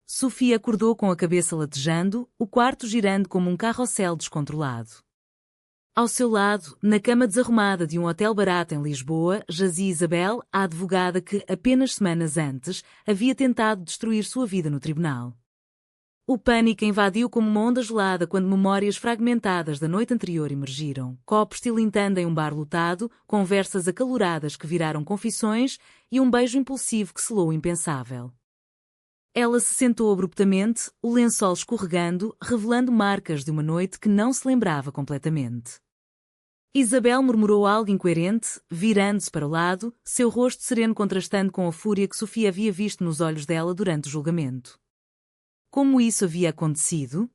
Sofia acordou com a cabeça latejando, o quarto girando como um carrossel descontrolado. Ao seu lado, na cama desarrumada de um hotel barato em Lisboa, jazia Isabel, a advogada que, apenas semanas antes, havia tentado destruir sua vida no tribunal. O pânico invadiu como uma onda gelada quando memórias fragmentadas da noite anterior emergiram, copos tilintando em um bar lotado, conversas acaloradas que viraram confissões e um beijo impulsivo que selou o impensável. Ela se sentou abruptamente, o lençol escorregando, revelando marcas de uma noite que não se lembrava completamente. Isabel murmurou algo incoerente, virando-se para o lado, seu rosto sereno contrastando com a fúria que Sofia havia visto nos olhos dela durante o julgamento. Como isso havia acontecido?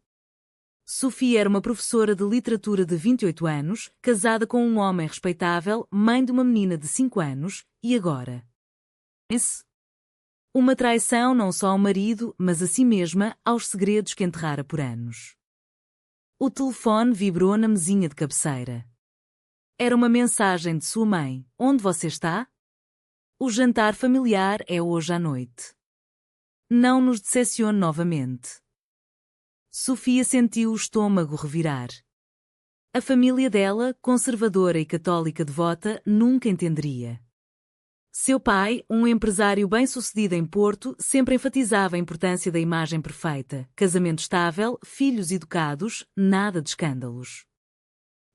Sofia era uma professora de literatura de 28 anos, casada com um homem respeitável, mãe de uma menina de 5 anos, e agora? Uma traição não só ao marido, mas a si mesma, aos segredos que enterrara por anos. O telefone vibrou na mesinha de cabeceira. Era uma mensagem de sua mãe. Onde você está? O jantar familiar é hoje à noite. Não nos decepcione novamente. Sofia sentiu o estômago revirar. A família dela, conservadora e católica devota, nunca entenderia. Seu pai, um empresário bem-sucedido em Porto, sempre enfatizava a importância da imagem perfeita, casamento estável, filhos educados, nada de escândalos.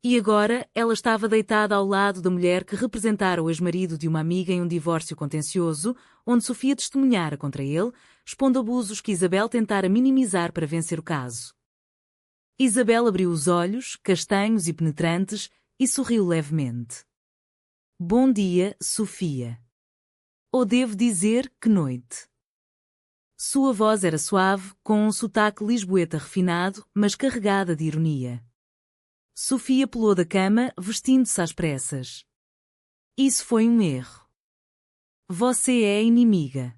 E agora, ela estava deitada ao lado da mulher que representara o ex-marido de uma amiga em um divórcio contencioso, onde Sofia testemunhara contra ele, expondo abusos que Isabel tentara minimizar para vencer o caso. Isabel abriu os olhos, castanhos e penetrantes, e sorriu levemente. Bom dia, Sofia. Ou devo dizer, que noite. Sua voz era suave, com um sotaque lisboeta refinado, mas carregada de ironia. Sofia pulou da cama, vestindo-se às pressas. Isso foi um erro. Você é a inimiga.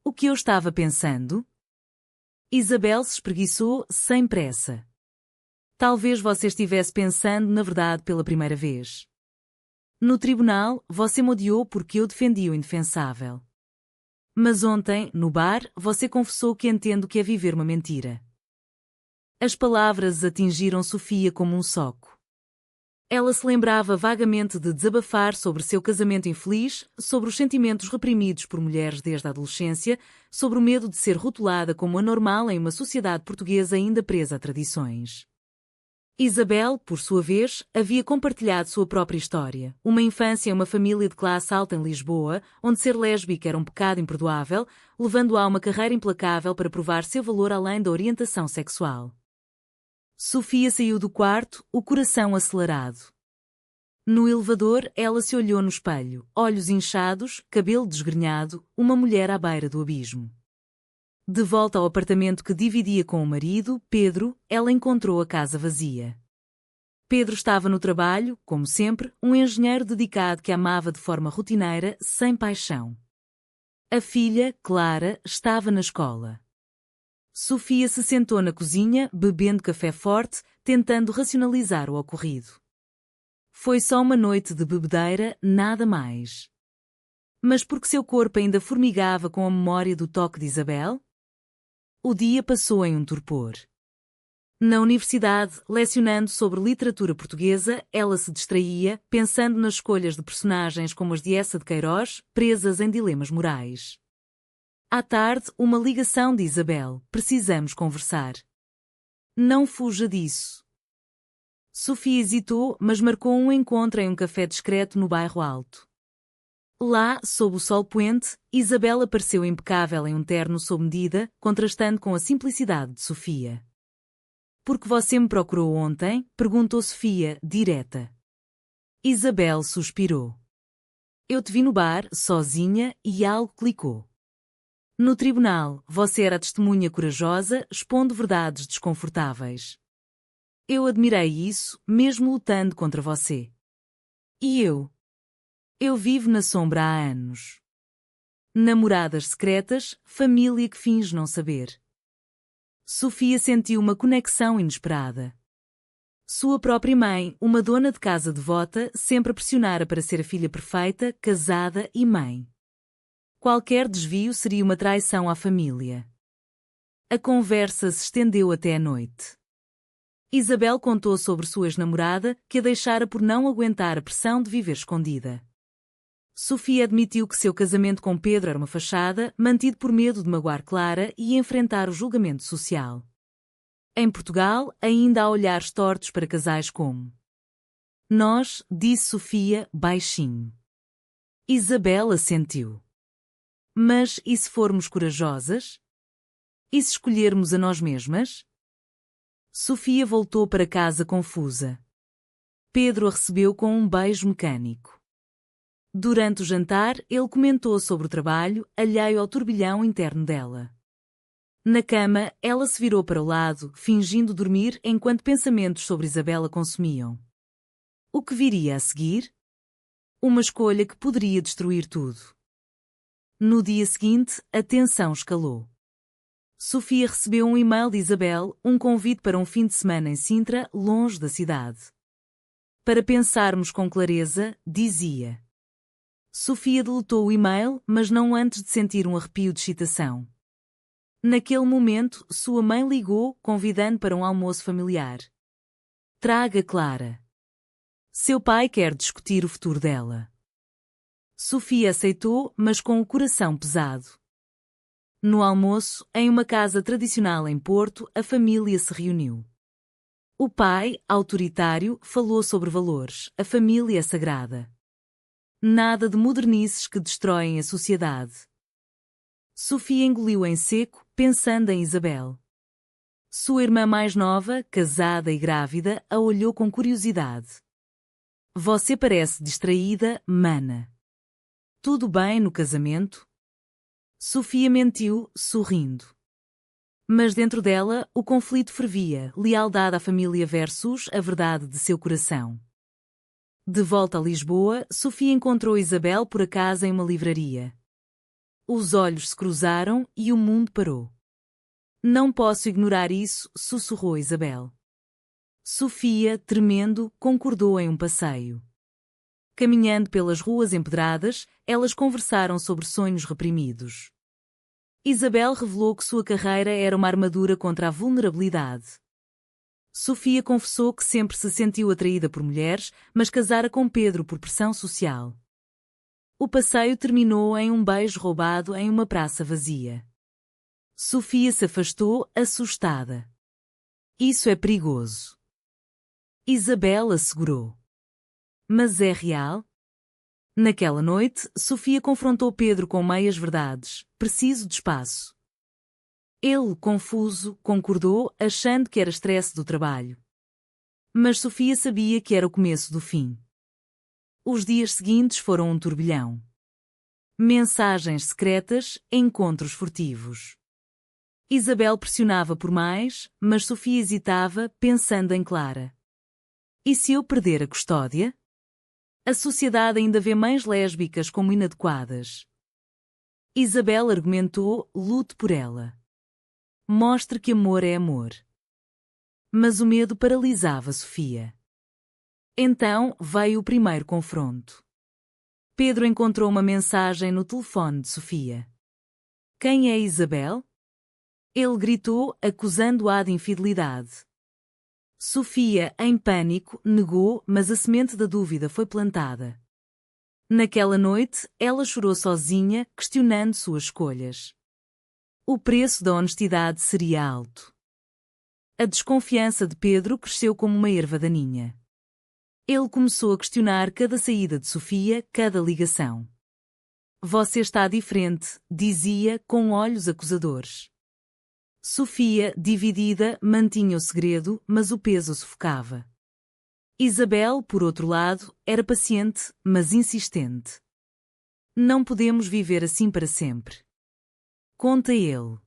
O que eu estava pensando? Isabel se espreguiçou, sem pressa. Talvez você estivesse pensando na verdade pela primeira vez. No tribunal, você me odiou porque eu defendi o indefensável. Mas ontem, no bar, você confessou que entende o que é viver uma mentira. As palavras atingiram Sofia como um soco. Ela se lembrava vagamente de desabafar sobre seu casamento infeliz, sobre os sentimentos reprimidos por mulheres desde a adolescência, sobre o medo de ser rotulada como anormal em uma sociedade portuguesa ainda presa a tradições. Isabel, por sua vez, havia compartilhado sua própria história. Uma infância em uma família de classe alta em Lisboa, onde ser lésbica era um pecado imperdoável, levando-a a uma carreira implacável para provar seu valor além da orientação sexual. Sofia saiu do quarto, o coração acelerado. No elevador, ela se olhou no espelho, olhos inchados, cabelo desgrenhado, uma mulher à beira do abismo. De volta ao apartamento que dividia com o marido, Pedro, ela encontrou a casa vazia. Pedro estava no trabalho, como sempre, um engenheiro dedicado que amava de forma rotineira, sem paixão. A filha, Clara, estava na escola. Sofia se sentou na cozinha, bebendo café forte, tentando racionalizar o ocorrido. Foi só uma noite de bebedeira, nada mais. Mas porque seu corpo ainda formigava com a memória do toque de Isabel? O dia passou em um torpor. Na universidade, lecionando sobre literatura portuguesa, ela se distraía, pensando nas escolhas de personagens como as de Eça de Queiroz, presas em dilemas morais. À tarde, uma ligação de Isabel. Precisamos conversar. Não fuja disso. Sofia hesitou, mas marcou um encontro em um café discreto no bairro Alto. Lá, sob o sol poente, Isabel apareceu impecável em um terno sob medida, contrastando com a simplicidade de Sofia. Por que você me procurou ontem? Perguntou Sofia, direta. Isabel suspirou. Eu te vi no bar, sozinha, e algo clicou. No tribunal, você era a testemunha corajosa, expondo verdades desconfortáveis. Eu admirei isso, mesmo lutando contra você. E eu? Eu vivo na sombra há anos. Namoradas secretas, família que finge não saber. Sofia sentiu uma conexão inesperada. Sua própria mãe, uma dona de casa devota, sempre a pressionara para ser a filha perfeita, casada e mãe. Qualquer desvio seria uma traição à família. A conversa se estendeu até a noite. Isabel contou sobre sua ex-namorada, que a deixara por não aguentar a pressão de viver escondida. Sofia admitiu que seu casamento com Pedro era uma fachada, mantido por medo de magoar Clara e enfrentar o julgamento social. Em Portugal, ainda há olhares tortos para casais como nós, disse Sofia, baixinho. Isabel assentiu. Mas e se formos corajosas? E se escolhermos a nós mesmas? Sofia voltou para casa confusa. Pedro a recebeu com um beijo mecânico. Durante o jantar, ele comentou sobre o trabalho, alheio ao turbilhão interno dela. Na cama, ela se virou para o lado, fingindo dormir enquanto pensamentos sobre Isabel a consumiam. O que viria a seguir? Uma escolha que poderia destruir tudo. No dia seguinte, a tensão escalou. Sofia recebeu um e-mail de Isabel, um convite para um fim de semana em Sintra, longe da cidade. Para pensarmos com clareza, dizia. Sofia deletou o e-mail, mas não antes de sentir um arrepio de excitação. Naquele momento, sua mãe ligou, convidando para um almoço familiar. Traga Clara. Seu pai quer discutir o futuro dela. Sofia aceitou, mas com o coração pesado. No almoço, em uma casa tradicional em Porto, a família se reuniu. O pai, autoritário, falou sobre valores, a família é sagrada. Nada de modernices que destroem a sociedade. Sofia engoliu em seco, pensando em Isabel. Sua irmã mais nova, casada e grávida, a olhou com curiosidade. Você parece distraída, mana. Tudo bem no casamento? Sofia mentiu, sorrindo. Mas dentro dela, o conflito fervia, lealdade à família versus a verdade de seu coração. De volta a Lisboa, Sofia encontrou Isabel por acaso em uma livraria. Os olhos se cruzaram e o mundo parou. Não posso ignorar isso, sussurrou Isabel. Sofia, tremendo, concordou em um passeio. Caminhando pelas ruas empedradas, elas conversaram sobre sonhos reprimidos. Isabel revelou que sua carreira era uma armadura contra a vulnerabilidade. Sofia confessou que sempre se sentiu atraída por mulheres, mas casara com Pedro por pressão social. O passeio terminou em um beijo roubado em uma praça vazia. Sofia se afastou, assustada. Isso é perigoso. Isabel assegurou. Mas é real? Naquela noite, Sofia confrontou Pedro com meias verdades, preciso de espaço. Ele, confuso, concordou, achando que era estresse do trabalho. Mas Sofia sabia que era o começo do fim. Os dias seguintes foram um turbilhão. Mensagens secretas, encontros furtivos. Isabel pressionava por mais, mas Sofia hesitava, pensando em Clara. E se eu perder a custódia? A sociedade ainda vê mães lésbicas como inadequadas. Isabel argumentou, lute por ela. Mostre que amor é amor. Mas o medo paralisava Sofia. Então veio o primeiro confronto. Pedro encontrou uma mensagem no telefone de Sofia. Quem é Isabel? Ele gritou, acusando-a de infidelidade. Sofia, em pânico, negou, mas a semente da dúvida foi plantada. Naquela noite, ela chorou sozinha, questionando suas escolhas. O preço da honestidade seria alto. A desconfiança de Pedro cresceu como uma erva daninha. Ele começou a questionar cada saída de Sofia, cada ligação. Você está diferente, dizia, com olhos acusadores. Sofia, dividida, mantinha o segredo, mas o peso a sufocava. Isabel, por outro lado, era paciente, mas insistente. Não podemos viver assim para sempre. Conta ele.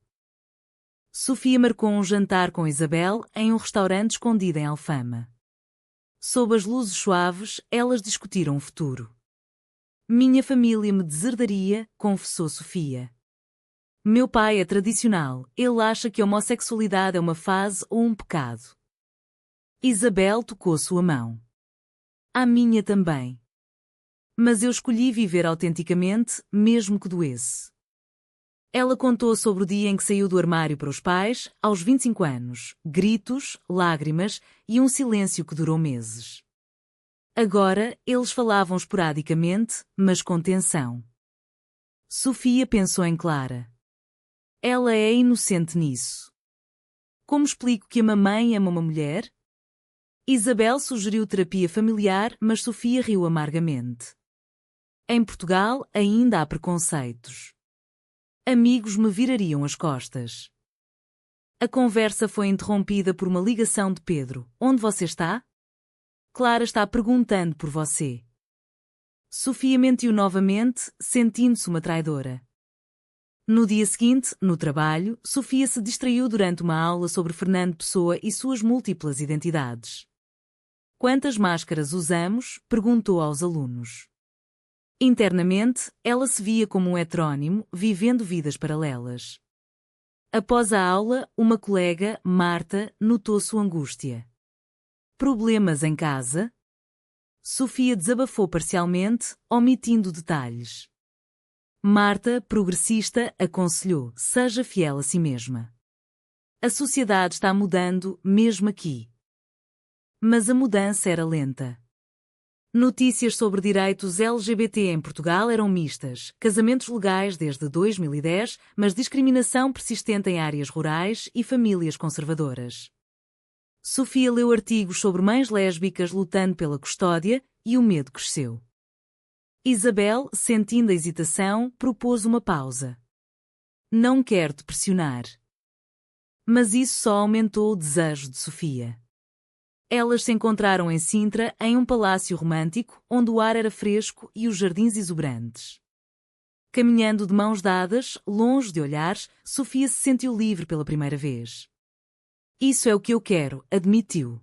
Sofia marcou um jantar com Isabel em um restaurante escondido em Alfama. Sob as luzes suaves, elas discutiram o futuro. Minha família me deserdaria, confessou Sofia. Meu pai é tradicional, ele acha que a homossexualidade é uma fase ou um pecado. Isabel tocou sua mão. A minha também. Mas eu escolhi viver autenticamente, mesmo que doesse. Ela contou sobre o dia em que saiu do armário para os pais, aos 25 anos, gritos, lágrimas e um silêncio que durou meses. Agora, eles falavam esporadicamente, mas com tensão. Sofia pensou em Clara. Ela é inocente nisso. Como explico que a mamãe ama uma mulher? Isabel sugeriu terapia familiar, mas Sofia riu amargamente. Em Portugal ainda há preconceitos. Amigos me virariam as costas. A conversa foi interrompida por uma ligação de Pedro. Onde você está? Clara está perguntando por você. Sofia mentiu novamente, sentindo-se uma traidora. No dia seguinte, no trabalho, Sofia se distraiu durante uma aula sobre Fernando Pessoa e suas múltiplas identidades. Quantas máscaras usamos? Perguntou aos alunos. Internamente, ela se via como um heterónimo, vivendo vidas paralelas. Após a aula, uma colega, Marta, notou sua angústia. Problemas em casa? Sofia desabafou parcialmente, omitindo detalhes. Marta, progressista, aconselhou: seja fiel a si mesma. A sociedade está mudando, mesmo aqui. Mas a mudança era lenta. Notícias sobre direitos LGBT em Portugal eram mistas, casamentos legais desde 2010, mas discriminação persistente em áreas rurais e famílias conservadoras. Sofia leu artigos sobre mães lésbicas lutando pela custódia e o medo cresceu. Isabel, sentindo a hesitação, propôs uma pausa. Não quero te pressionar. Mas isso só aumentou o desejo de Sofia. Elas se encontraram em Sintra, em um palácio romântico, onde o ar era fresco e os jardins exuberantes. Caminhando de mãos dadas, longe de olhares, Sofia se sentiu livre pela primeira vez. Isso é o que eu quero, admitiu.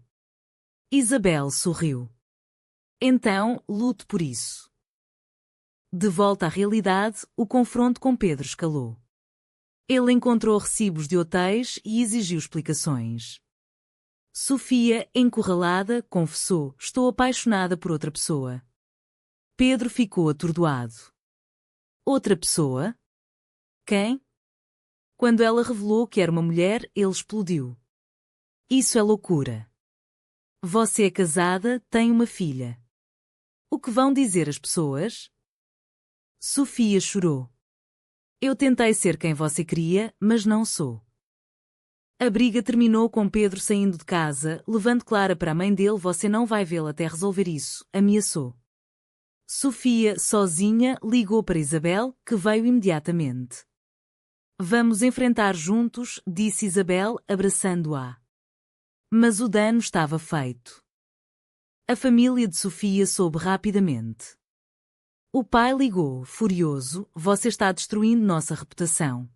Isabel sorriu. Então, lute por isso. De volta à realidade, o confronto com Pedro escalou. Ele encontrou recibos de hotéis e exigiu explicações. Sofia, encurralada, confessou: estou apaixonada por outra pessoa. Pedro ficou atordoado. Outra pessoa? Quem? Quando ela revelou que era uma mulher, ele explodiu. Isso é loucura. Você é casada, tem uma filha. O que vão dizer as pessoas? Sofia chorou. Eu tentei ser quem você queria, mas não sou. A briga terminou com Pedro saindo de casa, levando Clara para a mãe dele. Você não vai vê-la até resolver isso, ameaçou. Sofia, sozinha, ligou para Isabel, que veio imediatamente. Vamos enfrentar juntos, disse Isabel, abraçando-a. Mas o dano estava feito. A família de Sofia soube rapidamente. O pai ligou, furioso: você está destruindo nossa reputação.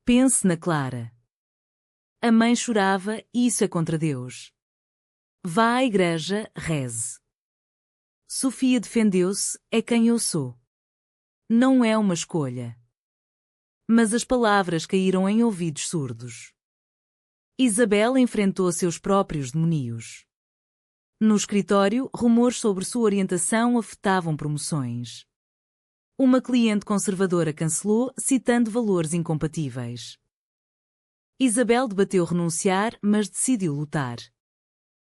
Pense na Clara. A mãe chorava: isso é contra Deus. Vá à igreja, reze. Sofia defendeu-se: é quem eu sou. Não é uma escolha. Mas as palavras caíram em ouvidos surdos. Isabel enfrentou seus próprios demónios. No escritório, rumores sobre sua orientação afetavam promoções. Uma cliente conservadora cancelou, citando valores incompatíveis. Isabel debateu renunciar, mas decidiu lutar.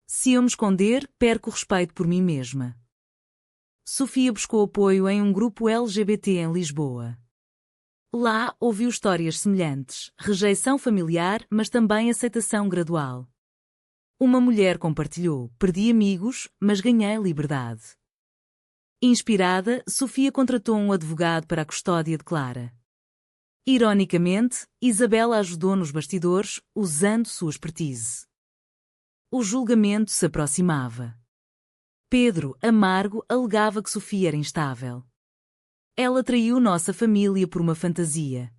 Se eu me esconder, perco o respeito por mim mesma. Sofia buscou apoio em um grupo LGBT em Lisboa. Lá, ouviu histórias semelhantes, rejeição familiar, mas também aceitação gradual. Uma mulher compartilhou: perdi amigos, mas ganhei liberdade. Inspirada, Sofia contratou um advogado para a custódia de Clara. Ironicamente, Isabela ajudou nos bastidores, usando sua expertise. O julgamento se aproximava. Pedro, amargo, alegava que Sofia era instável. Ela traiu nossa família por uma fantasia.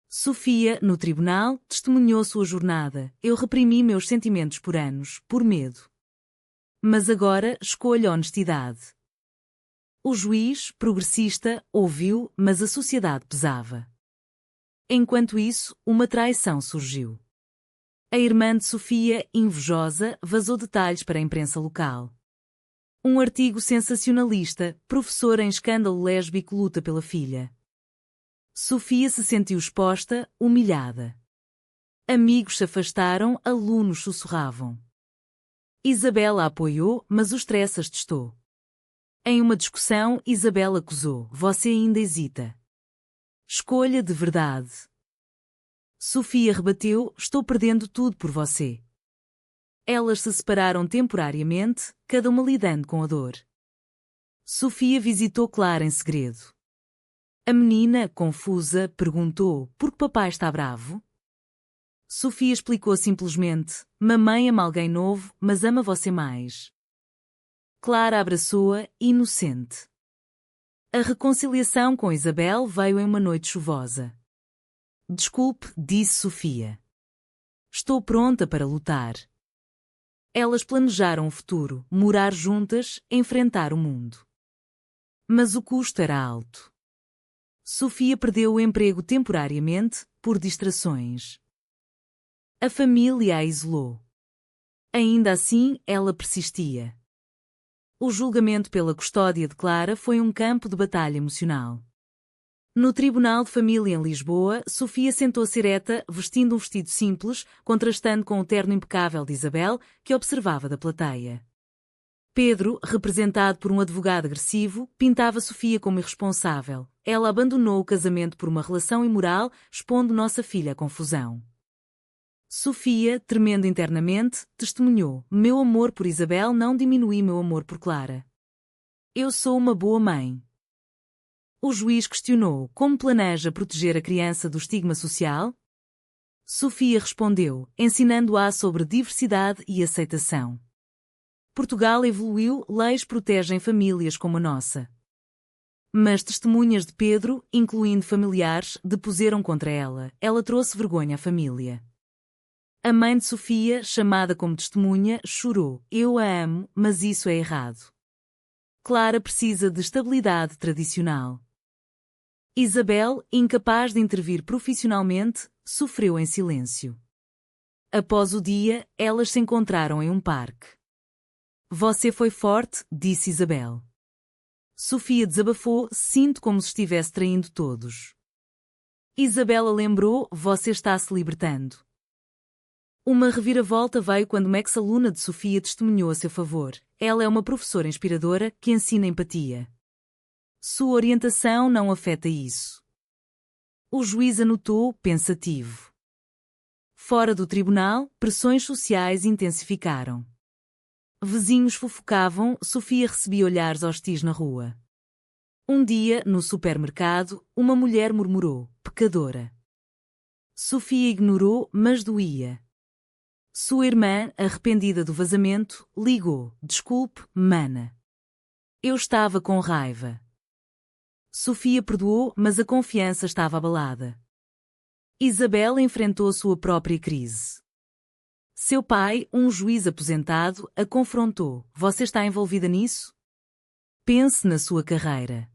Sofia, no tribunal, testemunhou sua jornada: eu reprimi meus sentimentos por anos, por medo. Mas agora escolho a honestidade. O juiz, progressista, ouviu, mas a sociedade pesava. Enquanto isso, uma traição surgiu. A irmã de Sofia, invejosa, vazou detalhes para a imprensa local. Um artigo sensacionalista: professora em escândalo lésbico luta pela filha. Sofia se sentiu exposta, humilhada. Amigos se afastaram, alunos sussurravam. Isabela a apoiou, mas o stress as testou. Em uma discussão, Isabela acusou: você ainda hesita. Escolha de verdade. Sofia rebateu: estou perdendo tudo por você. Elas se separaram temporariamente, cada uma lidando com a dor. Sofia visitou Clara em segredo. A menina, confusa, perguntou: por que papai está bravo? Sofia explicou simplesmente: mamãe ama alguém novo, mas ama você mais. Clara abraçou-a, inocente. A reconciliação com Isabel veio em uma noite chuvosa. Desculpe, disse Sofia. Estou pronta para lutar. Elas planejaram o futuro, morar juntas, enfrentar o mundo. Mas o custo era alto. Sofia perdeu o emprego temporariamente, por distrações. A família a isolou. Ainda assim, ela persistia. O julgamento pela custódia de Clara foi um campo de batalha emocional. No Tribunal de Família em Lisboa, Sofia sentou-se ereta, vestindo um vestido simples, contrastando com o terno impecável de Isabel, que observava da plateia. Pedro, representado por um advogado agressivo, pintava Sofia como irresponsável. Ela abandonou o casamento por uma relação imoral, expondo nossa filha à confusão. Sofia, tremendo internamente, testemunhou: meu amor por Isabel não diminui meu amor por Clara. Eu sou uma boa mãe. O juiz questionou: como planeja proteger a criança do estigma social? Sofia respondeu, ensinando-a sobre diversidade e aceitação. Portugal evoluiu, leis protegem famílias como a nossa. Mas testemunhas de Pedro, incluindo familiares, depuseram contra ela. Ela trouxe vergonha à família. A mãe de Sofia, chamada como testemunha, chorou: eu a amo, mas isso é errado. Clara precisa de estabilidade tradicional. Isabel, incapaz de intervir profissionalmente, sofreu em silêncio. Após o dia, elas se encontraram em um parque. Você foi forte, disse Isabel. Sofia desabafou: sinto como se estivesse traindo todos. Isabela lembrou: você está se libertando. Uma reviravolta veio quando uma ex-aluna de Sofia testemunhou a seu favor. Ela é uma professora inspiradora que ensina empatia. Sua orientação não afeta isso. O juiz anotou, pensativo. Fora do tribunal, pressões sociais intensificaram. Vizinhos fofocavam, Sofia recebia olhares hostis na rua. Um dia, no supermercado, uma mulher murmurou: pecadora. Sofia ignorou, mas doía. Sua irmã, arrependida do vazamento, ligou: desculpe, mana. Eu estava com raiva. Sofia perdoou, mas a confiança estava abalada. Isabel enfrentou sua própria crise. Seu pai, um juiz aposentado, a confrontou: você está envolvida nisso? Pense na sua carreira.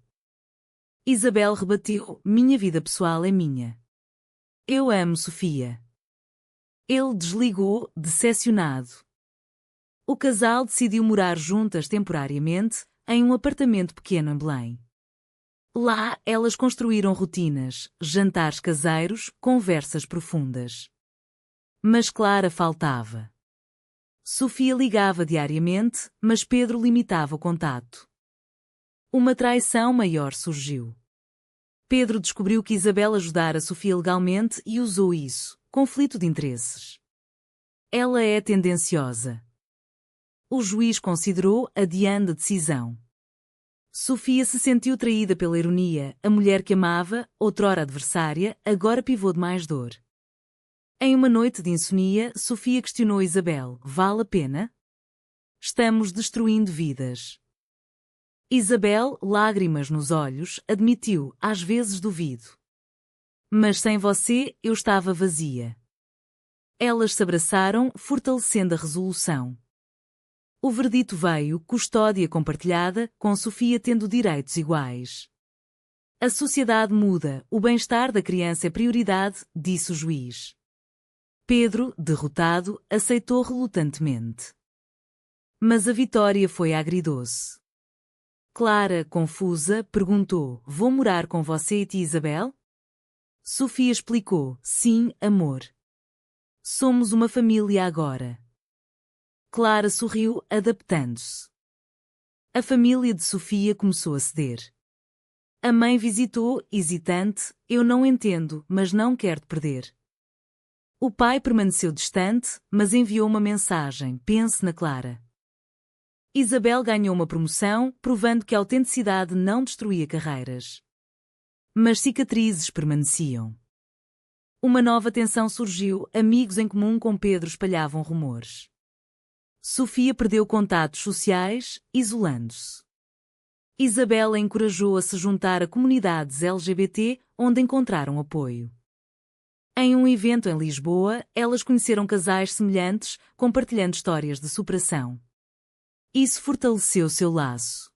Isabel rebateu: minha vida pessoal é minha. Eu amo Sofia. Ele desligou, decepcionado. O casal decidiu morar juntas temporariamente, em um apartamento pequeno em Belém. Lá, elas construíram rotinas, jantares caseiros, conversas profundas. Mas Clara faltava. Sofia ligava diariamente, mas Pedro limitava o contato. Uma traição maior surgiu. Pedro descobriu que Isabel ajudara Sofia legalmente e usou isso. Conflito de interesses. Ela é tendenciosa. O juiz considerou, adiando a decisão. Sofia se sentiu traída pela ironia. A mulher que amava, outrora adversária, agora pivô de mais dor. Em uma noite de insônia, Sofia questionou Isabel: vale a pena? Estamos destruindo vidas. Isabel, lágrimas nos olhos, admitiu: às vezes duvido. Mas sem você, eu estava vazia. Elas se abraçaram, fortalecendo a resolução. O verdito veio: custódia compartilhada, com Sofia tendo direitos iguais. A sociedade muda, o bem-estar da criança é prioridade, disse o juiz. Pedro, derrotado, aceitou relutantemente. Mas a vitória foi agridoce. Clara, confusa, perguntou: vou morar com você e tia Isabel? Sofia explicou: sim, amor. Somos uma família agora. Clara sorriu, adaptando-se. A família de Sofia começou a ceder. A mãe visitou, hesitante: eu não entendo, mas não quero te perder. O pai permaneceu distante, mas enviou uma mensagem: pense na Clara. Isabel ganhou uma promoção, provando que a autenticidade não destruía carreiras. Mas cicatrizes permaneciam. Uma nova tensão surgiu, amigos em comum com Pedro espalhavam rumores. Sofia perdeu contatos sociais, isolando-se. Isabel a encorajou a se juntar a comunidades LGBT, onde encontraram apoio. Em um evento em Lisboa, elas conheceram casais semelhantes, compartilhando histórias de superação. Isso fortaleceu seu laço.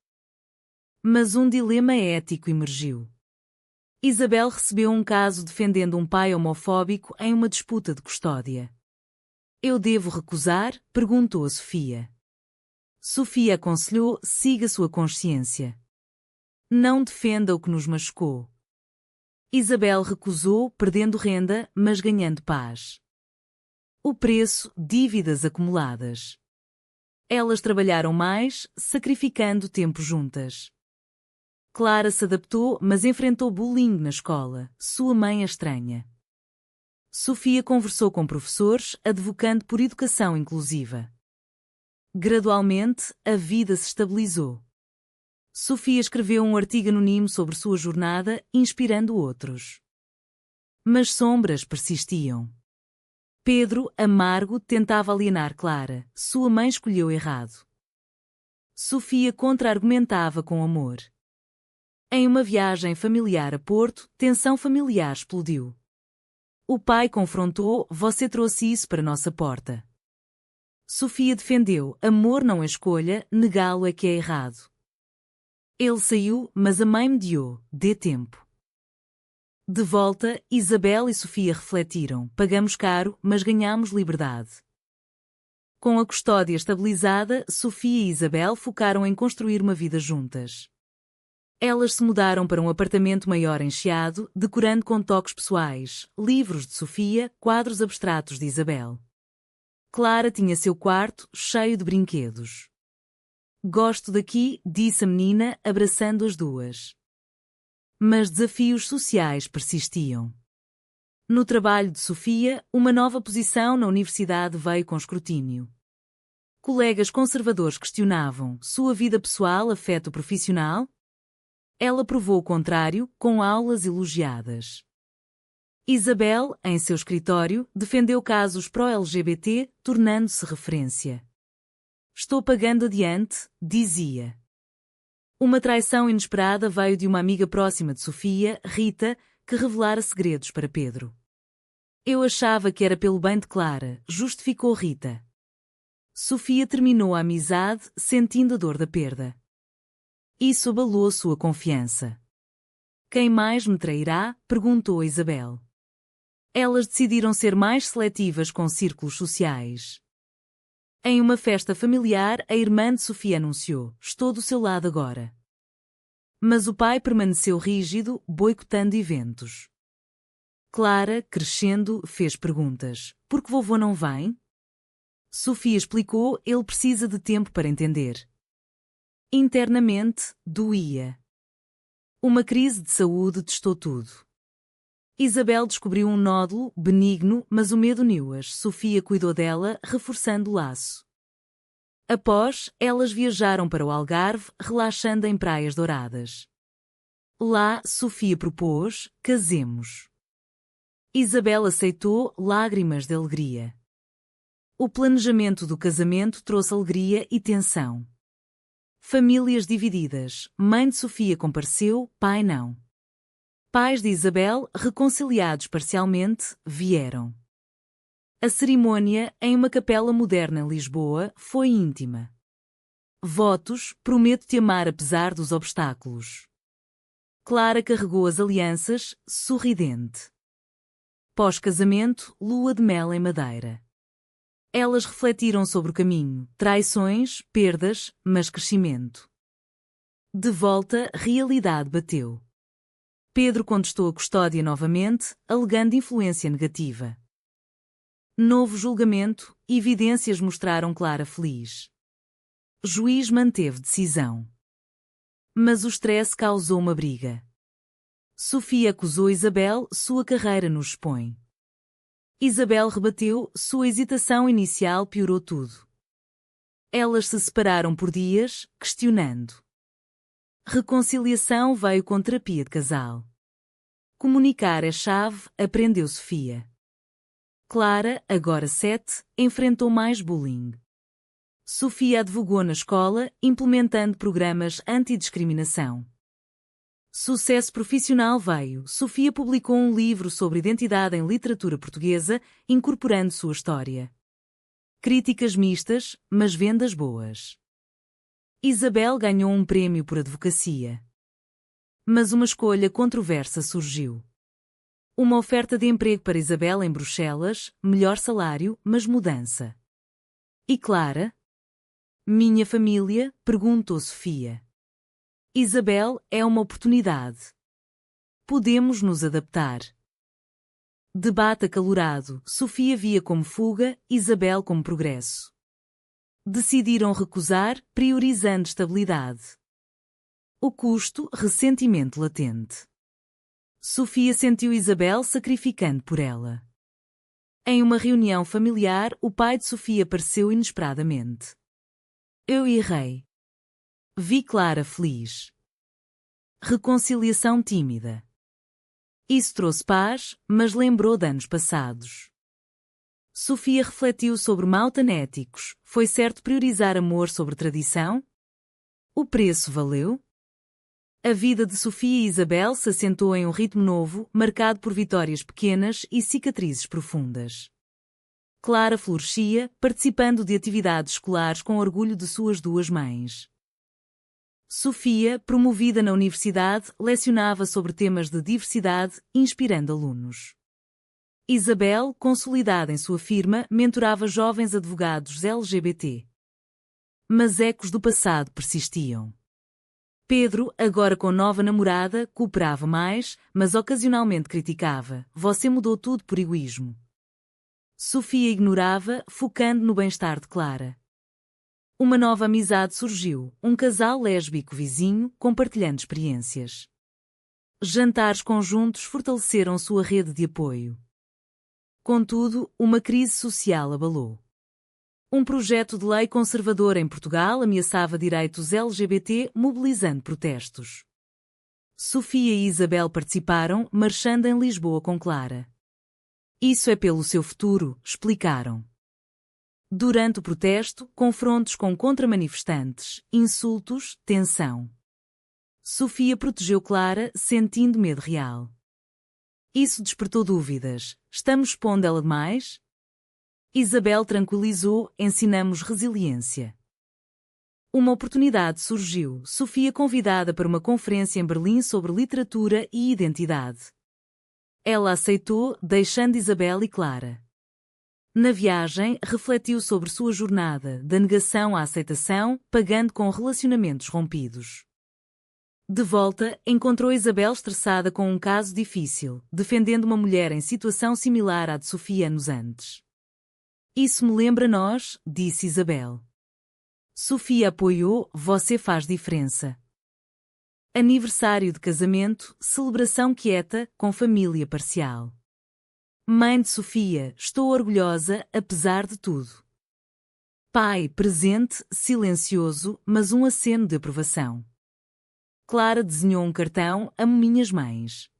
Mas um dilema ético emergiu. Isabel recebeu um caso defendendo um pai homofóbico em uma disputa de custódia. Eu devo recusar? Perguntou a Sofia. Sofia aconselhou: siga sua consciência. Não defenda o que nos machucou. Isabel recusou, perdendo renda, mas ganhando paz. O preço: dívidas acumuladas. Elas trabalharam mais, sacrificando tempo juntas. Clara se adaptou, mas enfrentou bullying na escola, sua mãe a estranha. Sofia conversou com professores, advocando por educação inclusiva. Gradualmente, a vida se estabilizou. Sofia escreveu um artigo anónimo sobre sua jornada, inspirando outros. Mas sombras persistiam. Pedro, amargo, tentava alienar Clara, sua mãe escolheu errado. Sofia contra-argumentava com amor. Em uma viagem familiar a Porto, tensão familiar explodiu. O pai confrontou: você trouxe isso para nossa porta. Sofia defendeu: amor não é escolha, negá-lo é que é errado. Ele saiu, mas a mãe mediou: dê tempo. De volta, Isabel e Sofia refletiram: pagamos caro, mas ganhamos liberdade. Com a custódia estabilizada, Sofia e Isabel focaram em construir uma vida juntas. Elas se mudaram para um apartamento maior em Chiado, decorando com toques pessoais, livros de Sofia, quadros abstratos de Isabel. Clara tinha seu quarto, cheio de brinquedos. Gosto daqui, disse a menina, abraçando as duas. Mas desafios sociais persistiam. No trabalho de Sofia, uma nova posição na universidade veio com escrutínio. Colegas conservadores questionavam: sua vida pessoal afeta o profissional? Ela provou o contrário, com aulas elogiadas. Isabel, em seu escritório, defendeu casos pró-LGBT, tornando-se referência. Estou pagando adiante, dizia. Uma traição inesperada veio de uma amiga próxima de Sofia, Rita, que revelara segredos para Pedro. Eu achava que era pelo bem de Clara, justificou Rita. Sofia terminou a amizade, sentindo a dor da perda. Isso abalou sua confiança. Quem mais me trairá? Perguntou a Isabel. Elas decidiram ser mais seletivas com círculos sociais. Em uma festa familiar, a irmã de Sofia anunciou: estou do seu lado agora. Mas o pai permaneceu rígido, boicotando eventos. Clara, crescendo, fez perguntas: por que vovô não vem? Sofia explicou: ele precisa de tempo para entender. Internamente, doía. Uma crise de saúde testou tudo. Isabel descobriu um nódulo, benigno, mas o medo uniu-as. Sofia cuidou dela, reforçando o laço. Após, elas viajaram para o Algarve, relaxando em praias douradas. Lá, Sofia propôs: casemos. Isabel aceitou, lágrimas de alegria. O planejamento do casamento trouxe alegria e tensão. Famílias divididas. Mãe de Sofia compareceu, pai não. Pais de Isabel, reconciliados parcialmente, vieram. A cerimônia, em uma capela moderna em Lisboa, foi íntima. Votos: prometo-te amar apesar dos obstáculos. Clara carregou as alianças, sorridente. Pós-casamento, lua de mel em Madeira. Elas refletiram sobre o caminho, traições, perdas, mas crescimento. De volta, realidade bateu. Pedro contestou a custódia novamente, alegando influência negativa. Novo julgamento, evidências mostraram Clara feliz. Juiz manteve decisão. Mas o stress causou uma briga. Sofia acusou Isabel, sua carreira nos expõe. Isabel rebateu, sua hesitação inicial piorou tudo. Elas se separaram por dias, questionando. Reconciliação veio com terapia de casal. Comunicar é chave, aprendeu Sofia. Clara, agora 7, enfrentou mais bullying. Sofia advogou na escola, implementando programas antidiscriminação. Sucesso profissional veio. Sofia publicou um livro sobre identidade em literatura portuguesa, incorporando sua história. Críticas mistas, mas vendas boas. Isabel ganhou um prêmio por advocacia. Mas uma escolha controversa surgiu. Uma oferta de emprego para Isabel em Bruxelas, melhor salário, mas mudança. E Clara? Minha família? Perguntou Sofia. Isabel, é uma oportunidade. Podemos nos adaptar. Debate acalorado. Sofia via como fuga, Isabel como progresso. Decidiram recusar, priorizando estabilidade. O custo, ressentimento latente. Sofia sentiu Isabel sacrificando por ela. Em uma reunião familiar, o pai de Sofia apareceu inesperadamente. Eu errei. Vi Clara feliz. Reconciliação tímida. Isso trouxe paz, mas lembrou de anos passados. Sofia refletiu sobre maltanéticos. Foi certo priorizar amor sobre tradição? O preço valeu? A vida de Sofia e Isabel se assentou em um ritmo novo, marcado por vitórias pequenas e cicatrizes profundas. Clara florescia, participando de atividades escolares com orgulho de suas duas mães. Sofia, promovida na universidade, lecionava sobre temas de diversidade, inspirando alunos. Isabel, consolidada em sua firma, mentorava jovens advogados LGBT. Mas ecos do passado persistiam. Pedro, agora com nova namorada, cooperava mais, mas ocasionalmente criticava. Você mudou tudo por egoísmo. Sofia ignorava, focando no bem-estar de Clara. Uma nova amizade surgiu, um casal lésbico vizinho, compartilhando experiências. Jantares conjuntos fortaleceram sua rede de apoio. Contudo, uma crise social abalou. Um projeto de lei conservador em Portugal ameaçava direitos LGBT, mobilizando protestos. Sofia e Isabel participaram, marchando em Lisboa com Clara. Isso é pelo seu futuro, explicaram. Durante o protesto, confrontos com contramanifestantes, insultos, tensão. Sofia protegeu Clara, sentindo medo real. Isso despertou dúvidas. Estamos expondo ela demais? Isabel tranquilizou, ensinamos resiliência. Uma oportunidade surgiu. Sofia convidada para uma conferência em Berlim sobre literatura e identidade. Ela aceitou, deixando Isabel e Clara. Na viagem, refletiu sobre sua jornada, da negação à aceitação, pagando com relacionamentos rompidos. De volta, encontrou Isabel estressada com um caso difícil, defendendo uma mulher em situação similar à de Sofia anos antes. Isso me lembra nós, disse Isabel. Sofia apoiou, você faz diferença. Aniversário de casamento, celebração quieta, com família parcial. Mãe de Sofia, estou orgulhosa, apesar de tudo. Pai, presente, silencioso, mas um aceno de aprovação. Clara desenhou um cartão, amo minhas mães.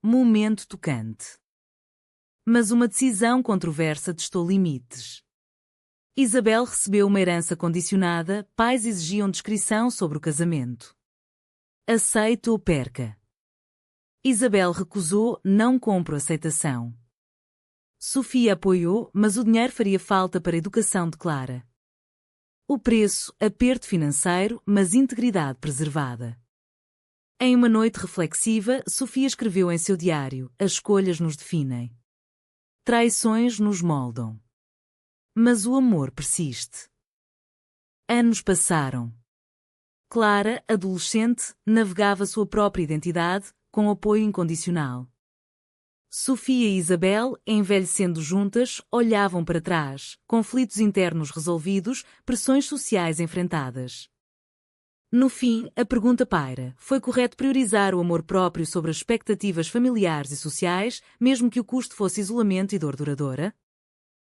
Momento tocante. Mas uma decisão controversa testou limites. Isabel recebeu uma herança condicionada, pais exigiam descrição sobre o casamento. Aceito ou perca. Isabel recusou, não compro aceitação. Sofia apoiou, mas o dinheiro faria falta para a educação de Clara. O preço, aperto financeiro, mas integridade preservada. Em uma noite reflexiva, Sofia escreveu em seu diário, as escolhas nos definem. Traições nos moldam. Mas o amor persiste. Anos passaram. Clara, adolescente, navegava sua própria identidade, com apoio incondicional. Sofia e Isabel, envelhecendo juntas, olhavam para trás, conflitos internos resolvidos, pressões sociais enfrentadas. No fim, a pergunta paira: foi correto priorizar o amor próprio sobre as expectativas familiares e sociais, mesmo que o custo fosse isolamento e dor duradoura?